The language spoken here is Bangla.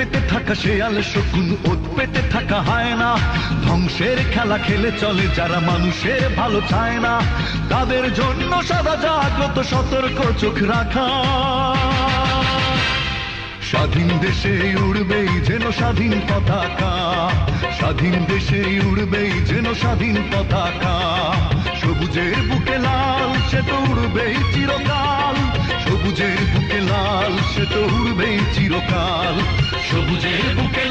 পেতে থাকা শেয়াল শকুন, ওত পেতে থাকা হায়না, ধ্বংসের খেলা খেলে চলে যারা মানুষের ভালো চায় না, তাদের জন্য সদা জাগ্রত সতর্ক চোখ রাখা। স্বাধীন দেশে উড়বেই যেন স্বাধীন পতাকা, স্বাধীন দেশে উড়বেই যেন স্বাধীন পতাকা। সবুজের বুকে লাল সে তো উড়বেই চিরকাল, সবুজের বুকে লাল সে তো উড়বেই চিরকাল, সবুজের বুকে